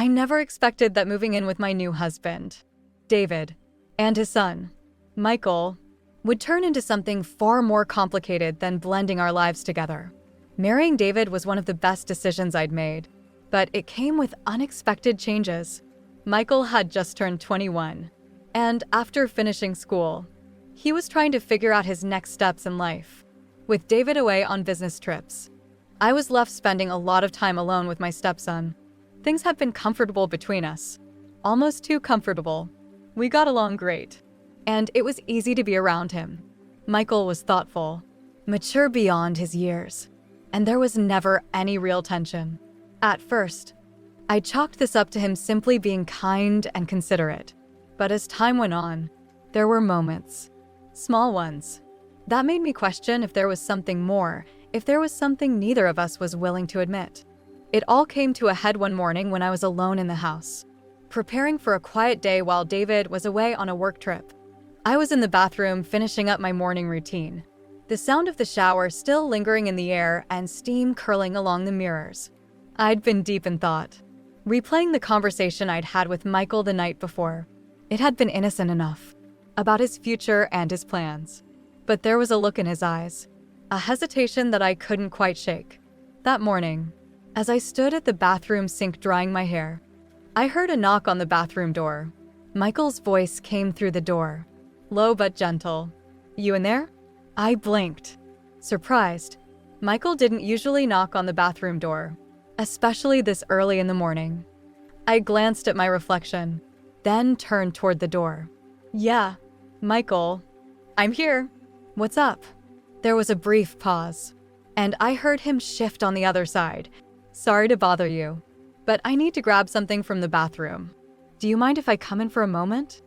I never expected that moving in with my new husband, David, and his son, Michael, would turn into something far more complicated than blending our lives together. Marrying David was one of the best decisions I'd made, but it came with unexpected changes. Michael had just turned 21, and after finishing school, he was trying to figure out his next steps in life. With David away on business trips, I was left spending a lot of time alone with my stepson. Things had been comfortable between us, almost too comfortable. We got along great, and it was easy to be around him. Michael was thoughtful, mature beyond his years, and there was never any real tension. At first, I chalked this up to him simply being kind and considerate, but as time went on, there were moments, small ones, that made me question if there was something more, if there was something neither of us was willing to admit. It all came to a head one morning when I was alone in the house, preparing for a quiet day while David was away on a work trip. I was in the bathroom finishing up my morning routine, the sound of the shower still lingering in the air and steam curling along the mirrors. I'd been deep in thought, replaying the conversation I'd had with Michael the night before. It had been innocent enough, about his future and his plans. But there was a look in his eyes, a hesitation that I couldn't quite shake. That morning, as I stood at the bathroom sink drying my hair, I heard a knock on the bathroom door. Michael's voice came through the door, low but gentle. "You in there?" I blinked, surprised. Michael didn't usually knock on the bathroom door, especially this early in the morning. I glanced at my reflection, then turned toward the door. "Yeah, Michael, I'm here. What's up?" There was a brief pause, and I heard him shift on the other side. "Sorry to bother you, but I need to grab something from the bathroom. Do you mind if I come in for a moment?"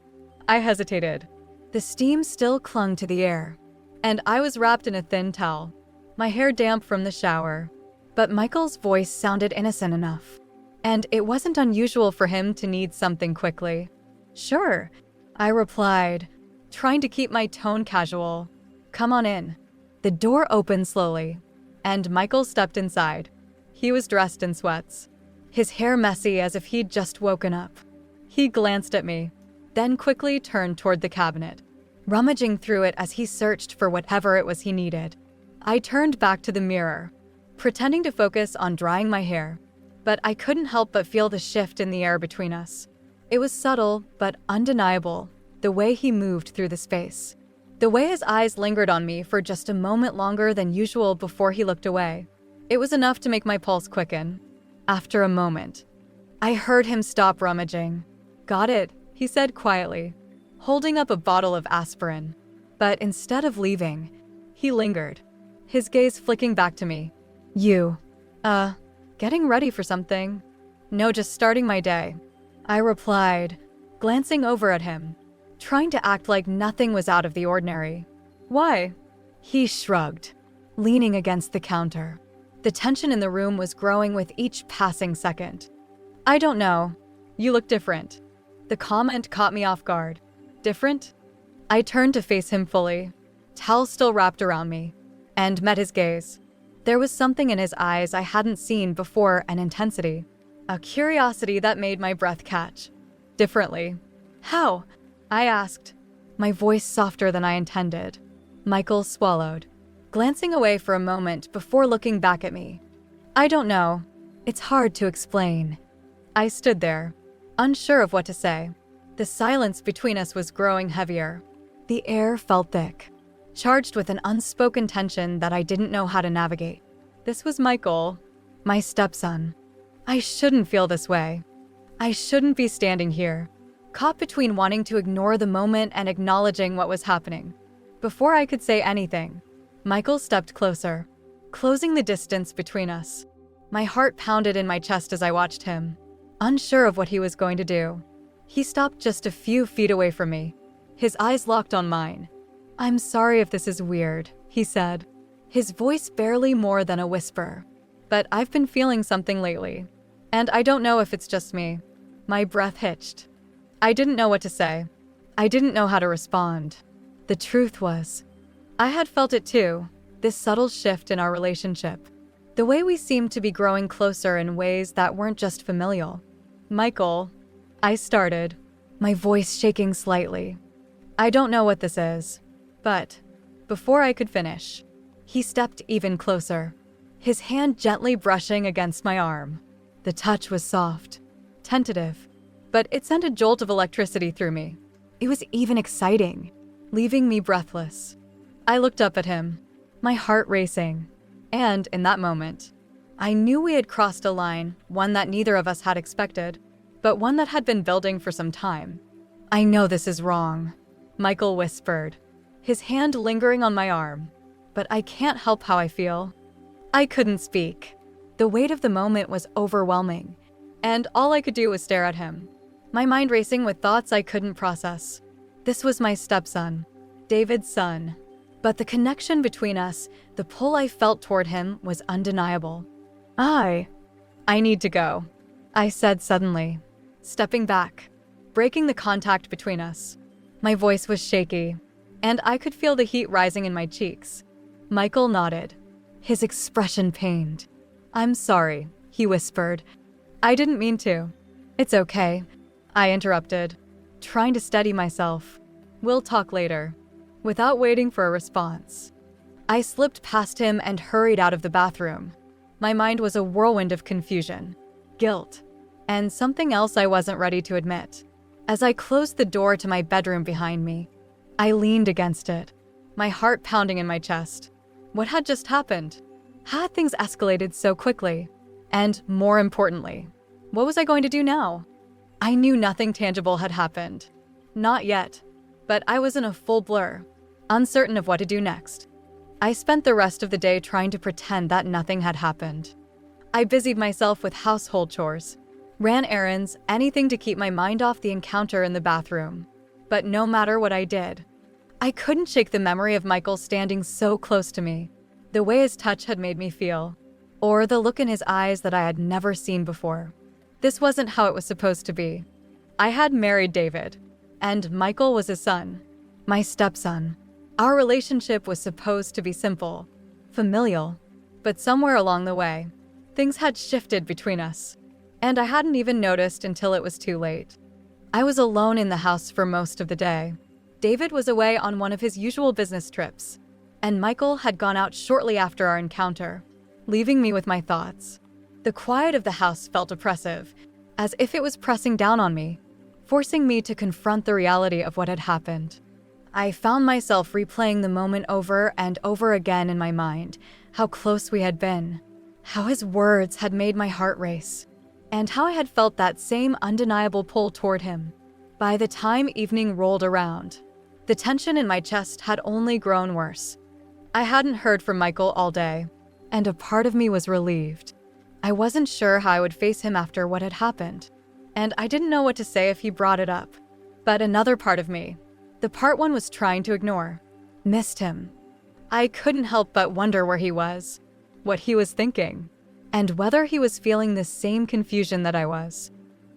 I hesitated. The steam still clung to the air, and I was wrapped in a thin towel, my hair damp from the shower. But Michael's voice sounded innocent enough, and it wasn't unusual for him to need something quickly. "Sure," I replied, trying to keep my tone casual. "Come on in." The door opened slowly, and Michael stepped inside. He was dressed in sweats, his hair messy as if he'd just woken up. He glanced at me, then quickly turned toward the cabinet, rummaging through it as he searched for whatever it was he needed. I turned back to the mirror, pretending to focus on drying my hair, but I couldn't help but feel the shift in the air between us. It was subtle but undeniable, the way he moved through the space, the way his eyes lingered on me for just a moment longer than usual before he looked away. It was enough to make my pulse quicken. After a moment, I heard him stop rummaging. "Got it," he said quietly, holding up a bottle of aspirin. But instead of leaving, he lingered, his gaze flicking back to me. "You, getting ready for something?" "No, just starting my day," I replied, glancing over at him, trying to act like nothing was out of the ordinary. "Why?" He shrugged, leaning against the counter. The tension in the room was growing with each passing second. "I don't know. You look different." The comment caught me off guard. "Different?" I turned to face him fully, towel still wrapped around me, and met his gaze. There was something in his eyes I hadn't seen before, an intensity, a curiosity that made my breath catch. "Differently? How?" I asked, my voice softer than I intended. Michael swallowed, glancing away for a moment before looking back at me. "I don't know. It's hard to explain." I stood there, unsure of what to say. The silence between us was growing heavier. The air felt thick, charged with an unspoken tension that I didn't know how to navigate. This was Michael, my stepson. I shouldn't feel this way. I shouldn't be standing here, caught between wanting to ignore the moment and acknowledging what was happening. Before I could say anything, Michael stepped closer, closing the distance between us. My heart pounded in my chest as I watched him, unsure of what he was going to do. He stopped just a few feet away from me, his eyes locked on mine. "I'm sorry if this is weird," he said, his voice barely more than a whisper. "But I've been feeling something lately, and I don't know if it's just me." My breath hitched. I didn't know what to say. I didn't know how to respond. The truth was, I had felt it too, this subtle shift in our relationship. The way we seemed to be growing closer in ways that weren't just familial. Michael, I started, my voice shaking slightly. I don't know what this is, but before I could finish, he stepped even closer, his hand gently brushing against my arm. The touch was soft, tentative, but it sent a jolt of electricity through me. It was even exciting, leaving me breathless. I looked up at him, my heart racing, and in that moment, I knew we had crossed a line, one that neither of us had expected, but one that had been building for some time. I know this is wrong, Michael whispered, his hand lingering on my arm, but I can't help how I feel. I couldn't speak. The weight of the moment was overwhelming, and all I could do was stare at him, my mind racing with thoughts I couldn't process. This was my stepson, David's son, but the connection between us, the pull I felt toward him, was undeniable. I need to go, I said suddenly, stepping back, breaking the contact between us. My voice was shaky, and I could feel the heat rising in my cheeks. Michael nodded, his expression pained. I'm sorry, he whispered. I didn't mean to. It's okay, I interrupted, trying to steady myself. We'll talk later. Without waiting for a response, I slipped past him and hurried out of the bathroom. My mind was a whirlwind of confusion, guilt, and something else I wasn't ready to admit. As I closed the door to my bedroom behind me, I leaned against it, my heart pounding in my chest. What had just happened? How had things escalated so quickly? And more importantly, what was I going to do now? I knew nothing tangible had happened. Not yet, but I was in a full blur, uncertain of what to do next. I spent the rest of the day trying to pretend that nothing had happened. I busied myself with household chores, ran errands, anything to keep my mind off the encounter in the bathroom. But no matter what I did, I couldn't shake the memory of Michael standing so close to me, the way his touch had made me feel, or the look in his eyes that I had never seen before. This wasn't how it was supposed to be. I had married David, and Michael was his son, my stepson. Our relationship was supposed to be simple, familial, but somewhere along the way, things had shifted between us, and I hadn't even noticed until it was too late. I was alone in the house for most of the day. David was away on one of his usual business trips, and Michael had gone out shortly after our encounter, leaving me with my thoughts. The quiet of the house felt oppressive, as if it was pressing down on me, forcing me to confront the reality of what had happened. I found myself replaying the moment over and over again in my mind, how close we had been, how his words had made my heart race, and how I had felt that same undeniable pull toward him. By the time evening rolled around, the tension in my chest had only grown worse. I hadn't heard from Michael all day, and a part of me was relieved. I wasn't sure how I would face him after what had happened, and I didn't know what to say if he brought it up. But another part of me, the part one was trying to ignore, missed him. I couldn't help but wonder where he was, what he was thinking, and whether he was feeling the same confusion that I was.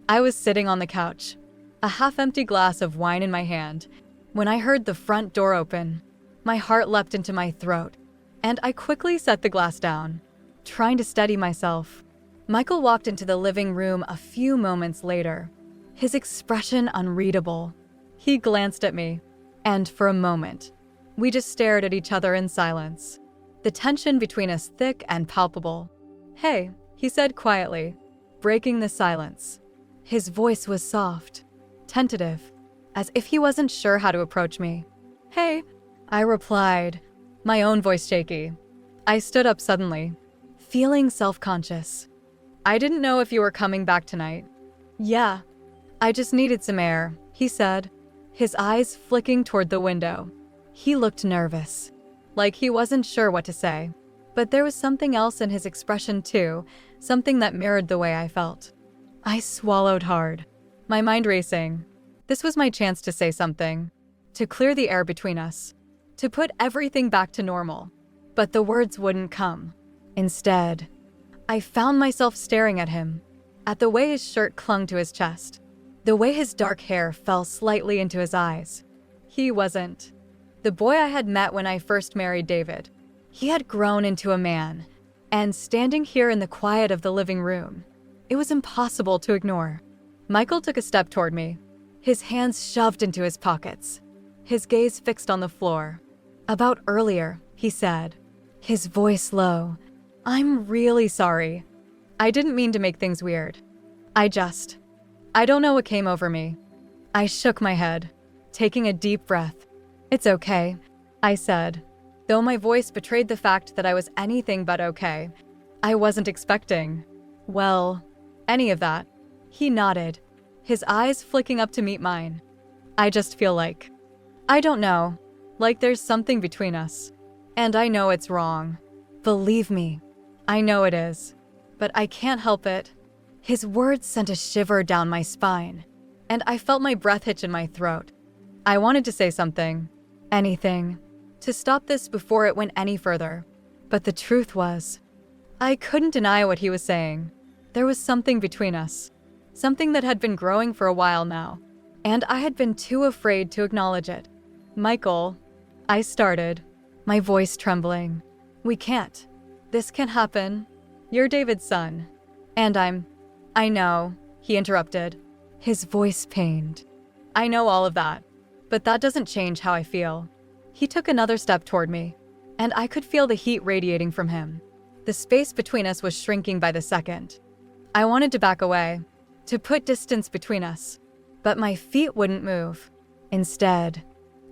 I was sitting on the couch, a half-empty glass of wine in my hand, when I heard the front door open. My heart leapt into my throat, and I quickly set the glass down, trying to steady myself. Michael walked into the living room a few moments later, his expression unreadable. He glanced at me, and for a moment, we just stared at each other in silence, the tension between us thick and palpable. "Hey," he said quietly, breaking the silence. His voice was soft, tentative, as if he wasn't sure how to approach me. "Hey," I replied, my own voice shaky. I stood up suddenly, feeling self-conscious. "I didn't know if you were coming back tonight." "Yeah, I just needed some air," he said, his eyes flicking toward the window. He looked nervous, like he wasn't sure what to say. But there was something else in his expression too, something that mirrored the way I felt. I swallowed hard, my mind racing. This was my chance to say something, to clear the air between us, to put everything back to normal. But the words wouldn't come. Instead, I found myself staring at him, at the way his shirt clung to his chest, the way his dark hair fell slightly into his eyes. He wasn't the boy I had met when I first married David. He had grown into a man, and standing here in the quiet of the living room, it was impossible to ignore. Michael took a step toward me, his hands shoved into his pockets, his gaze fixed on the floor. "About earlier," he said, his voice low. "I'm really sorry. I didn't mean to make things weird. I don't know what came over me." I shook my head, taking a deep breath. "It's okay," I said, though my voice betrayed the fact that I was anything but okay. I wasn't expecting, well, any of that. He nodded, his eyes flicking up to meet mine. "I just feel like, I don't know, like there's something between us. And I know it's wrong. Believe me, I know it is. But I can't help it." His words sent a shiver down my spine, and I felt my breath hitch in my throat. I wanted to say something, anything, to stop this before it went any further. But the truth was, I couldn't deny what he was saying. There was something between us, something that had been growing for a while now, and I had been too afraid to acknowledge it. "Michael," I started, my voice trembling. "We can't. This can't happen. You're David's son. And I know," he interrupted, his voice pained. "I know all of that, but that doesn't change how I feel." He took another step toward me, and I could feel the heat radiating from him. The space between us was shrinking by the second. I wanted to back away, to put distance between us, but my feet wouldn't move. Instead,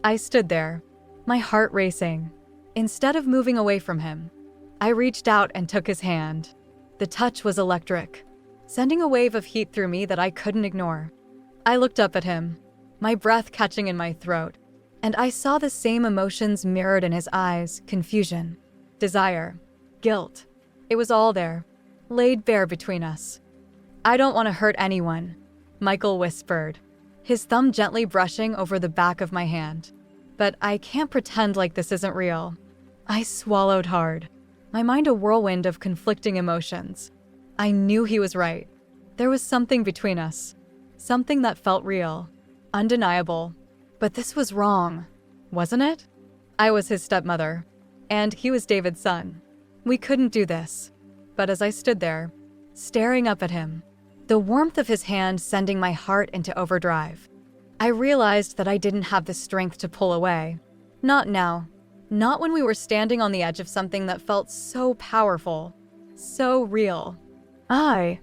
I stood there, my heart racing. Instead of moving away from him, I reached out and took his hand. The touch was electric, sending a wave of heat through me that I couldn't ignore. I looked up at him, my breath catching in my throat, and I saw the same emotions mirrored in his eyes: confusion, desire, guilt. It was all there, laid bare between us. "I don't want to hurt anyone," Michael whispered, his thumb gently brushing over the back of my hand. "But I can't pretend like this isn't real." I swallowed hard, my mind a whirlwind of conflicting emotions. I knew he was right. There was something between us, something that felt real, undeniable. But this was wrong, wasn't it? I was his stepmother, and he was David's son. We couldn't do this. But as I stood there, staring up at him, the warmth of his hand sending my heart into overdrive, I realized that I didn't have the strength to pull away. Not now. Not when we were standing on the edge of something that felt so powerful, so real. I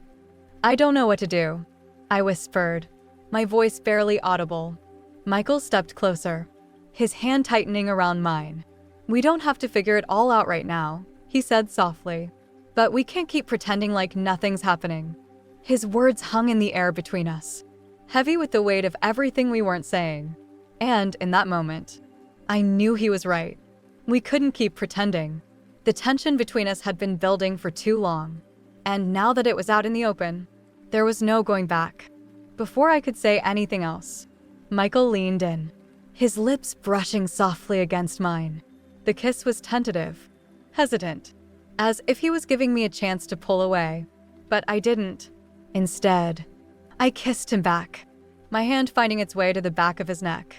don't know what to do," I whispered, my voice barely audible. Michael stepped closer, his hand tightening around mine. "We don't have to figure it all out right now," he said softly. "But we can't keep pretending like nothing's happening." His words hung in the air between us, heavy with the weight of everything we weren't saying. And in that moment, I knew he was right. We couldn't keep pretending. The tension between us had been building for too long, and now that it was out in the open, there was no going back. Before I could say anything else, Michael leaned in, his lips brushing softly against mine. The kiss was tentative, hesitant, as if he was giving me a chance to pull away. But I didn't. Instead, I kissed him back, my hand finding its way to the back of his neck,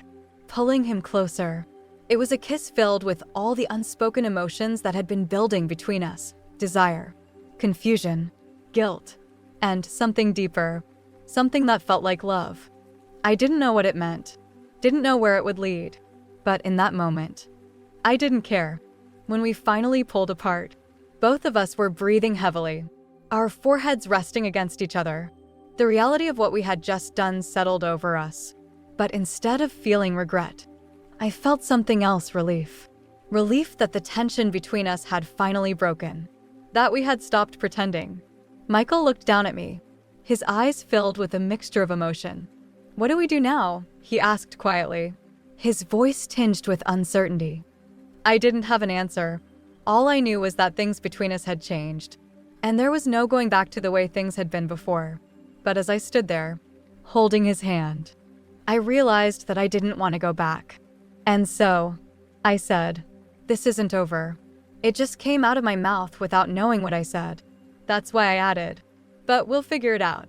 pulling him closer. It was a kiss filled with all the unspoken emotions that had been building between us: desire, confusion, guilt, and something deeper, something that felt like love. I didn't know what it meant, didn't know where it would lead, but in that moment, I didn't care. When we finally pulled apart, both of us were breathing heavily, our foreheads resting against each other. The reality of what we had just done settled over us. But instead of feeling regret, I felt something else: relief. Relief that the tension between us had finally broken, that we had stopped pretending. Michael looked down at me, his eyes filled with a mixture of emotion. "What do we do now?" he asked quietly, his voice tinged with uncertainty. I didn't have an answer. All I knew was that things between us had changed, and there was no going back to the way things had been before. But as I stood there, holding his hand, I realized that I didn't want to go back. "And so," I said, "this isn't over." It just came out of my mouth without knowing what I said. That's why I added, "But we'll figure it out."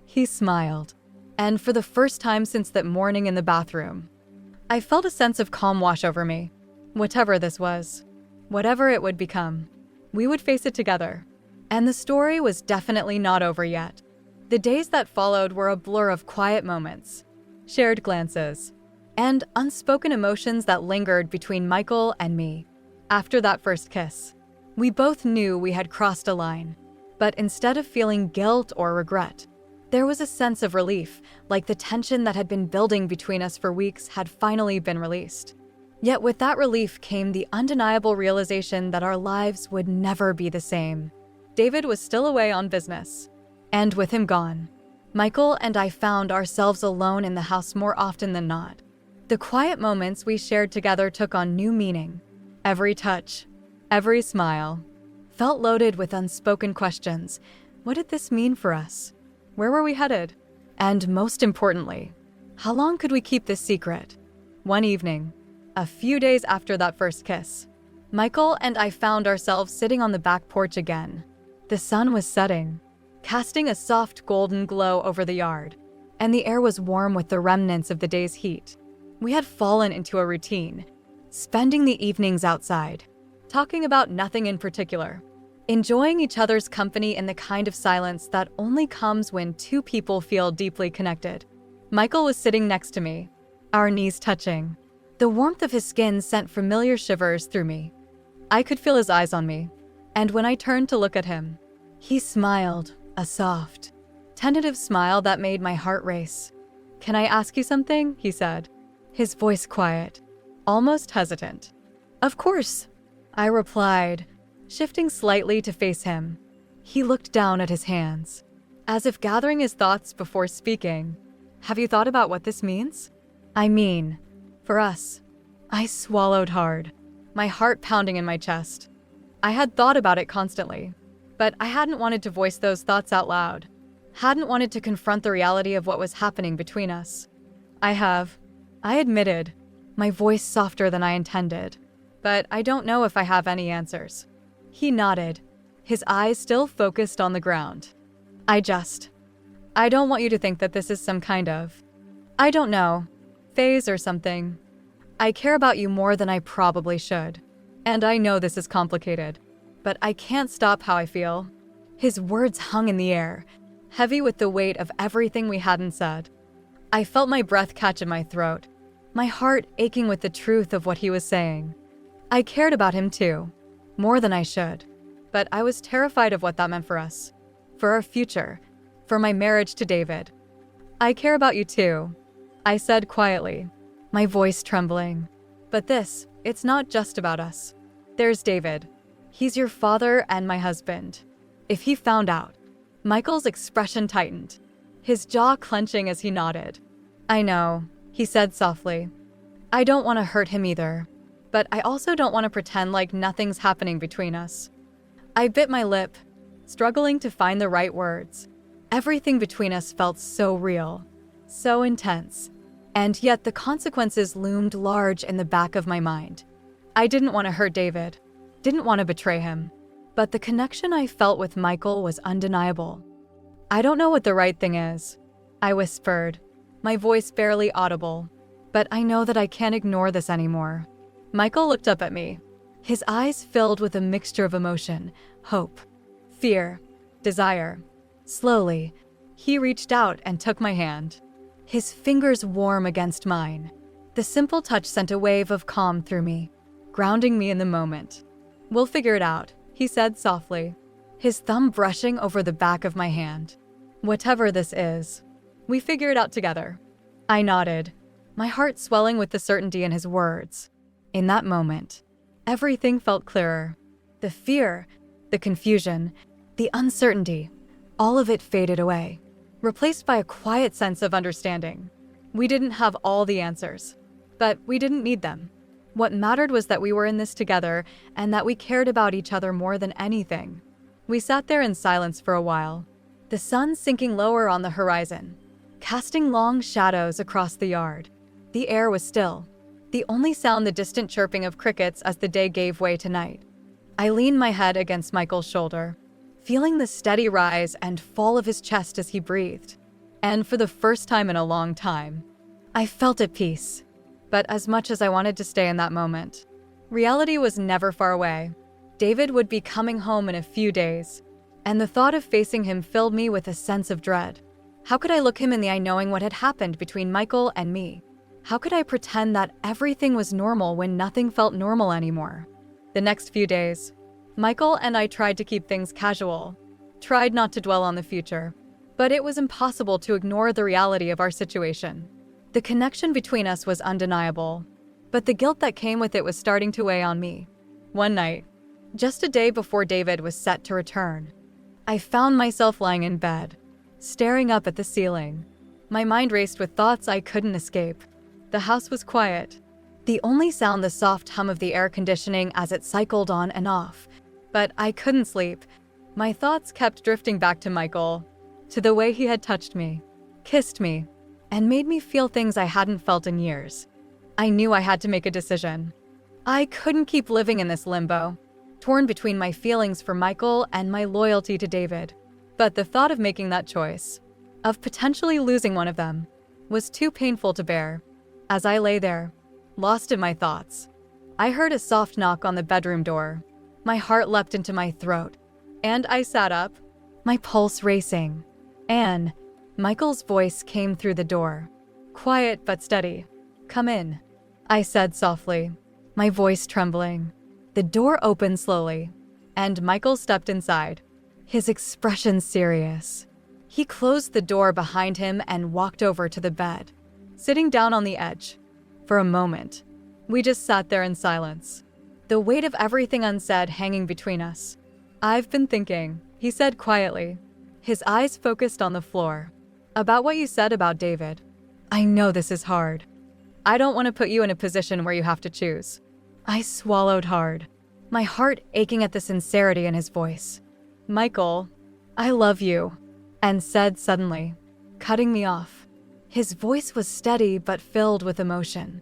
He smiled, and for the first time since that morning in the bathroom, I felt a sense of calm wash over me. Whatever this was, whatever it would become, we would face it together. And the story was definitely not over yet. The days that followed were a blur of quiet moments, shared glances, and unspoken emotions that lingered between Michael and me. After that first kiss, we both knew we had crossed a line, but instead of feeling guilt or regret, there was a sense of relief, like the tension that had been building between us for weeks had finally been released. Yet with that relief came the undeniable realization that our lives would never be the same. David was still away on business, and with him gone, Michael and I found ourselves alone in the house more often than not. The quiet moments we shared together took on new meaning. Every touch, every smile, felt loaded with unspoken questions. What did this mean for us? Where were we headed? And most importantly, how long could we keep this secret? One evening, a few days after that first kiss, Michael and I found ourselves sitting on the back porch again. The sun was setting, casting a soft golden glow over the yard, and the air was warm with the remnants of the day's heat. We had fallen into a routine, spending the evenings outside, talking about nothing in particular, enjoying each other's company in the kind of silence that only comes when two people feel deeply connected. Michael was sitting next to me, our knees touching. The warmth of his skin sent familiar shivers through me. I could feel his eyes on me, and when I turned to look at him, he smiled, a soft, tentative smile that made my heart race. "Can I ask you something?" he said, his voice quiet, almost hesitant. "Of course," I replied, shifting slightly to face him. He looked down at his hands, as if gathering his thoughts before speaking. "Have you thought about what this means?" "I mean, for us." I swallowed hard, my heart pounding in my chest. I had thought about it constantly, but I hadn't wanted to voice those thoughts out loud, hadn't wanted to confront the reality of what was happening between us. I admitted, my voice softer than I intended, but I don't know if I have any answers. He nodded, his eyes still focused on the ground. I don't want you to think that this is some kind of, I don't know, phase or something. I care about you more than I probably should. And I know this is complicated, but I can't stop how I feel." His words hung in the air, heavy with the weight of everything we hadn't said. I felt my breath catch in my throat, my heart aching with the truth of what he was saying. I cared about him too, more than I should, but I was terrified of what that meant for us, for our future, for my marriage to David. "I care about you too," I said quietly, my voice trembling. "But it's not just about us. There's David. He's your father and my husband. If he found out..." Michael's expression tightened, his jaw clenching as he nodded. "I know," he said softly. "I don't want to hurt him either, but I also don't want to pretend like nothing's happening between us." I bit my lip, struggling to find the right words. Everything between us felt so real, so intense, and yet the consequences loomed large in the back of my mind. I didn't want to hurt David, didn't want to betray him, but the connection I felt with Michael was undeniable. "I don't know what the right thing is," I whispered, my voice barely audible, "but I know that I can't ignore this anymore." Michael looked up at me, his eyes filled with a mixture of emotion, hope, fear, desire. Slowly, he reached out and took my hand, his fingers warm against mine. The simple touch sent a wave of calm through me, grounding me in the moment. "We'll figure it out," he said softly, his thumb brushing over the back of my hand. "Whatever this is, we figure it out together." I nodded, my heart swelling with the certainty in his words. In that moment, everything felt clearer. The fear, the confusion, the uncertainty, all of it faded away, replaced by a quiet sense of understanding. We didn't have all the answers, but we didn't need them. What mattered was that we were in this together and that we cared about each other more than anything. We sat there in silence for a while, the sun sinking lower on the horizon, casting long shadows across the yard. The air was still, the only sound the distant chirping of crickets as the day gave way to night. I leaned my head against Michael's shoulder, feeling the steady rise and fall of his chest as he breathed. And for the first time in a long time, I felt at peace. But as much as I wanted to stay in that moment, reality was never far away. David would be coming home in a few days, and the thought of facing him filled me with a sense of dread. How could I look him in the eye knowing what had happened between Michael and me? How could I pretend that everything was normal when nothing felt normal anymore? The next few days, Michael and I tried to keep things casual, tried not to dwell on the future, but it was impossible to ignore the reality of our situation. The connection between us was undeniable, but the guilt that came with it was starting to weigh on me. One night, just a day before David was set to return, I found myself lying in bed, staring up at the ceiling. My mind raced with thoughts I couldn't escape. The house was quiet. The only sound the soft hum of the air conditioning as it cycled on and off. But I couldn't sleep. My thoughts kept drifting back to Michael, to the way he had touched me, kissed me, and made me feel things I hadn't felt in years. I knew I had to make a decision. I couldn't keep living in this limbo, torn between my feelings for Michael and my loyalty to David. But the thought of making that choice, of potentially losing one of them, was too painful to bear. As I lay there, lost in my thoughts, I heard a soft knock on the bedroom door. My heart leapt into my throat, and I sat up, my pulse racing. "Anne," Michael's voice came through the door, quiet but steady. "Come in," I said softly, my voice trembling. The door opened slowly, and Michael stepped inside, his expression serious. He closed the door behind him and walked over to the bed, sitting down on the edge. For a moment, we just sat there in silence, the weight of everything unsaid hanging between us. "I've been thinking," he said quietly, his eyes focused on the floor, "about what you said about David. I know this is hard. I don't want to put you in a position where you have to choose." I swallowed hard, my heart aching at the sincerity in his voice. "Michael, I love you," Anne said suddenly, cutting me off. His voice was steady but filled with emotion.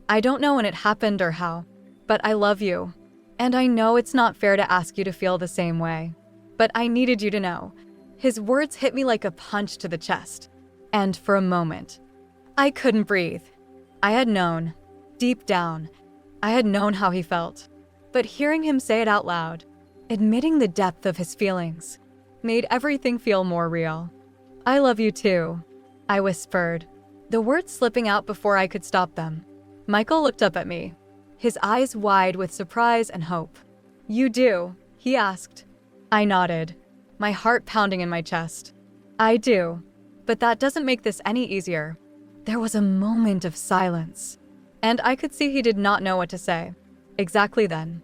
"I don't know when it happened or how, but I love you. And I know it's not fair to ask you to feel the same way, but I needed you to know." His words hit me like a punch to the chest, and for a moment, I couldn't breathe. I had known, deep down, I had known how he felt, but hearing him say it out loud, admitting the depth of his feelings, made everything feel more real. "I love you too," I whispered, the words slipping out before I could stop them. Michael looked up at me, his eyes wide with surprise and hope. "You do?" he asked. I nodded, my heart pounding in my chest. "I do, but that doesn't make this any easier." There was a moment of silence, and I could see he did not know what to say. Exactly then,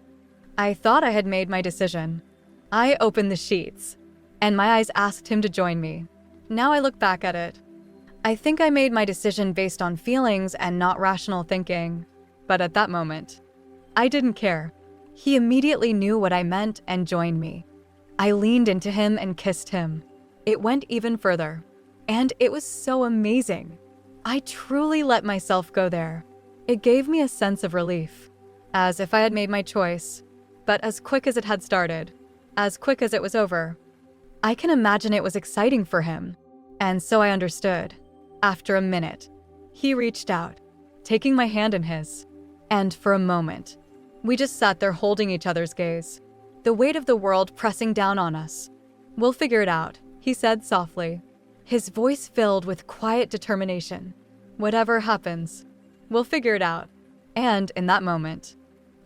I thought I had made my decision. I opened the sheets, and my eyes asked him to join me. Now I look back at it, I think I made my decision based on feelings and not rational thinking. But at that moment, I didn't care. He immediately knew what I meant and joined me. I leaned into him and kissed him. It went even further, and it was so amazing. I truly let myself go there. It gave me a sense of relief, as if I had made my choice, but as quick as it had started, as quick as it was over. I can imagine it was exciting for him, and so I understood. After a minute, he reached out, taking my hand in his, and for a moment, we just sat there holding each other's gaze, the weight of the world pressing down on us. "We'll figure it out," he said softly, his voice filled with quiet determination. "Whatever happens, we'll figure it out." And in that moment,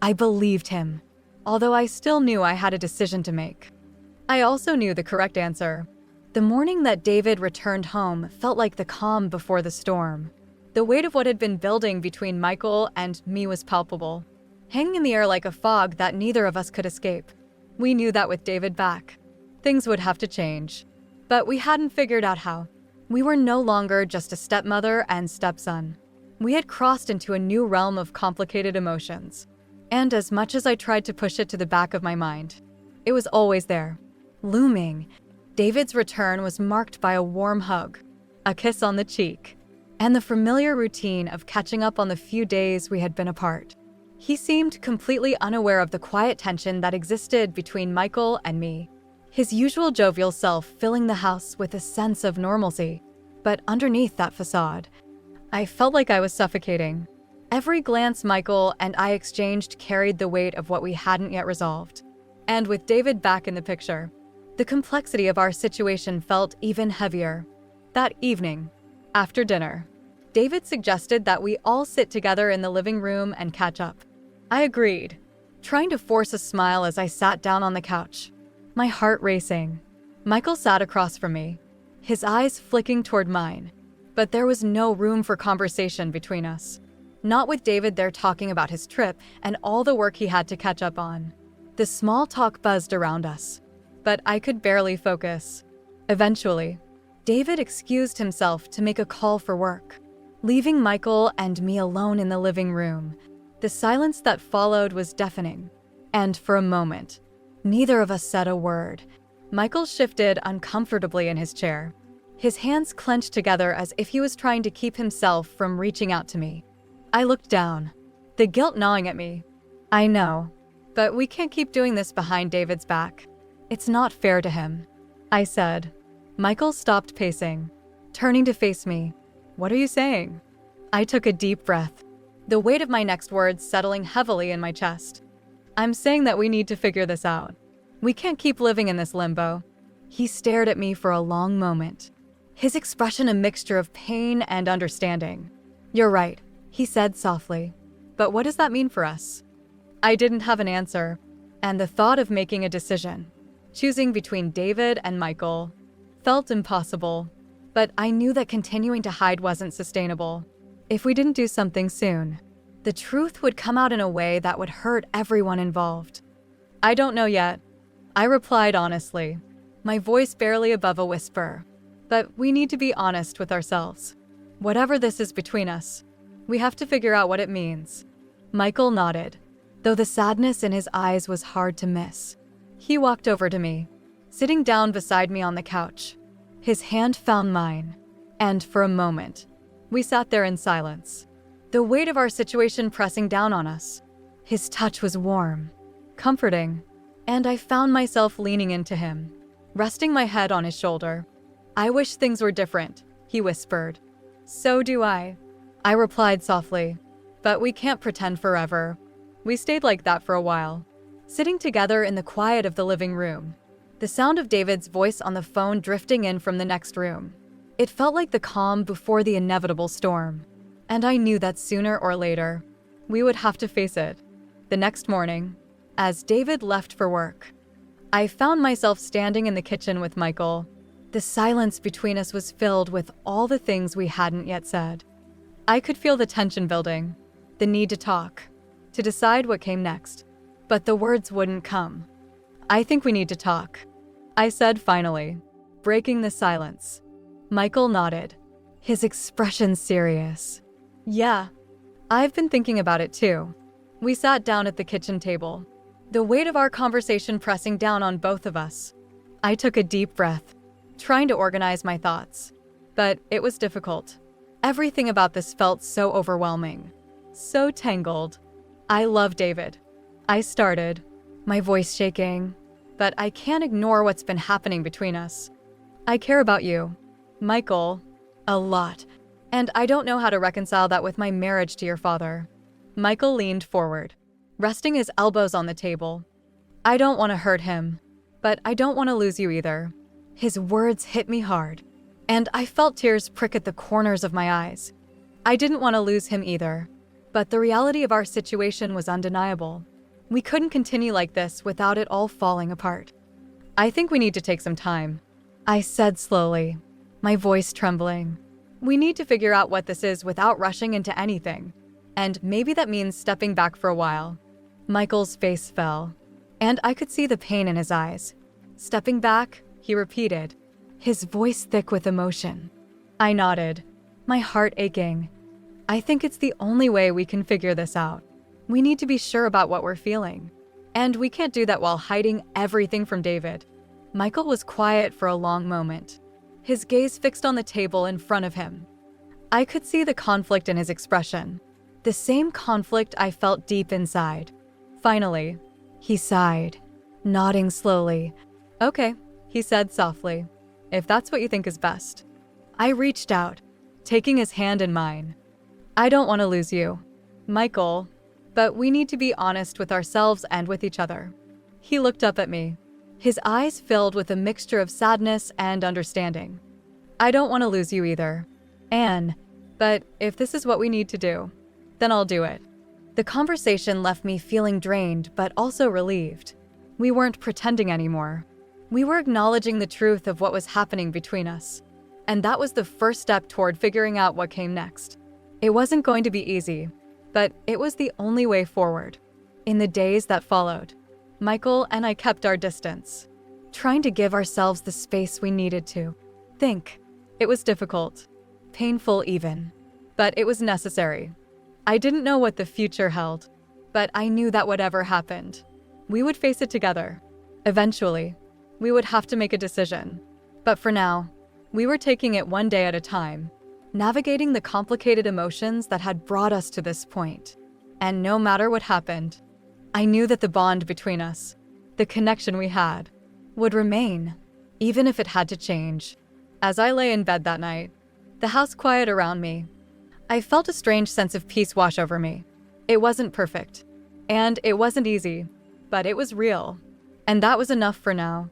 I believed him, although I still knew I had a decision to make. I also knew the correct answer. The morning that David returned home felt like the calm before the storm. The weight of what had been building between Michael and me was palpable, hanging in the air like a fog that neither of us could escape. We knew that with David back, things would have to change, but we hadn't figured out how. We were no longer just a stepmother and stepson. We had crossed into a new realm of complicated emotions, and as much as I tried to push it to the back of my mind, it was always there, looming. David's return was marked by a warm hug, a kiss on the cheek, and the familiar routine of catching up on the few days we had been apart. He seemed completely unaware of the quiet tension that existed between Michael and me, his usual jovial self filling the house with a sense of normalcy. But underneath that facade, I felt like I was suffocating. Every glance Michael and I exchanged carried the weight of what we hadn't yet resolved. And with David back in the picture, The complexity of our situation felt even heavier. That evening, after dinner, David suggested that we all sit together in the living room and catch up. I agreed, trying to force a smile as I sat down on the couch, my heart racing. Michael sat across from me, his eyes flicking toward mine, but there was no room for conversation between us. Not with David there talking about his trip and all the work he had to catch up on. The small talk buzzed around us, but I could barely focus. Eventually, David excused himself to make a call for work, leaving Michael and me alone in the living room. The silence that followed was deafening, and for a moment, neither of us said a word. Michael shifted uncomfortably in his chair, his hands clenched together as if he was trying to keep himself from reaching out to me. I looked down, the guilt gnawing at me. I know, but we can't keep doing this behind David's back. It's not fair to him, I said. Michael stopped pacing, turning to face me. What are you saying? I took a deep breath, the weight of my next words settling heavily in my chest. I'm saying that we need to figure this out. We can't keep living in this limbo. He stared at me for a long moment, his expression a mixture of pain and understanding. You're right, he said softly. But what does that mean for us? I didn't have an answer, and the thought of making a decision, choosing between David and Michael, felt impossible. But I knew that continuing to hide wasn't sustainable. If we didn't do something soon, the truth would come out in a way that would hurt everyone involved. I don't know yet, I replied honestly, my voice barely above a whisper. But we need to be honest with ourselves. Whatever this is between us, we have to figure out what it means. Michael nodded, though the sadness in his eyes was hard to miss. He walked over to me, sitting down beside me on the couch. His hand found mine, and for a moment, we sat there in silence, the weight of our situation pressing down on us. His touch was warm, comforting, and I found myself leaning into him, resting my head on his shoulder. I wish things were different, he whispered. So do I replied softly. But we can't pretend forever. We stayed like that for a while, sitting together in the quiet of the living room, the sound of David's voice on the phone drifting in from the next room. It felt like the calm before the inevitable storm, and I knew that sooner or later, we would have to face it. The next morning, as David left for work, I found myself standing in the kitchen with Michael. The silence between us was filled with all the things we hadn't yet said. I could feel the tension building, the need to talk, to decide what came next, but the words wouldn't come. I think we need to talk, I said finally, breaking the silence. Michael nodded, his expression serious. Yeah, I've been thinking about it too. We sat down at the kitchen table, the weight of our conversation pressing down on both of us. I took a deep breath, trying to organize my thoughts, but it was difficult. Everything about this felt so overwhelming, so tangled. I love David, I started, my voice shaking, but I can't ignore what's been happening between us. I care about you, Michael, a lot, and I don't know how to reconcile that with my marriage to your father. Michael leaned forward, resting his elbows on the table. I don't want to hurt him, but I don't want to lose you either. His words hit me hard, and I felt tears prick at the corners of my eyes. I didn't want to lose him either, but the reality of our situation was undeniable. We couldn't continue like this without it all falling apart. I think we need to take some time, I said slowly, my voice trembling. We need to figure out what this is without rushing into anything, and maybe that means stepping back for a while. Michael's face fell, and I could see the pain in his eyes. Stepping back, he repeated, his voice thick with emotion. I nodded, my heart aching. I think it's the only way we can figure this out. We need to be sure about what we're feeling, and we can't do that while hiding everything from David. Michael was quiet for a long moment, his gaze fixed on the table in front of him. I could see the conflict in his expression, the same conflict I felt deep inside. Finally, he sighed, nodding slowly. Okay, he said softly, if that's what you think is best. I reached out, taking his hand in mine. I don't want to lose you, Michael, but we need to be honest with ourselves and with each other. He looked up at me, his eyes filled with a mixture of sadness and understanding. "I don't want to lose you either, Anne, but if this is what we need to do, then I'll do it." The conversation left me feeling drained but also relieved. We weren't pretending anymore. We were acknowledging the truth of what was happening between us. And that was the first step toward figuring out what came next. It wasn't going to be easy, but it was the only way forward. In the days that followed, Michael and I kept our distance, trying to give ourselves the space we needed to think. It was difficult, painful even, but it was necessary. I didn't know what the future held, but I knew that whatever happened, we would face it together. Eventually, we would have to make a decision. But for now, we were taking it one day at a time, navigating the complicated emotions that had brought us to this point. And no matter what happened, I knew that the bond between us, the connection we had, would remain, even if it had to change. As I lay in bed that night, the house quiet around me, I felt a strange sense of peace wash over me. It wasn't perfect, and it wasn't easy, but it was real. And that was enough for now.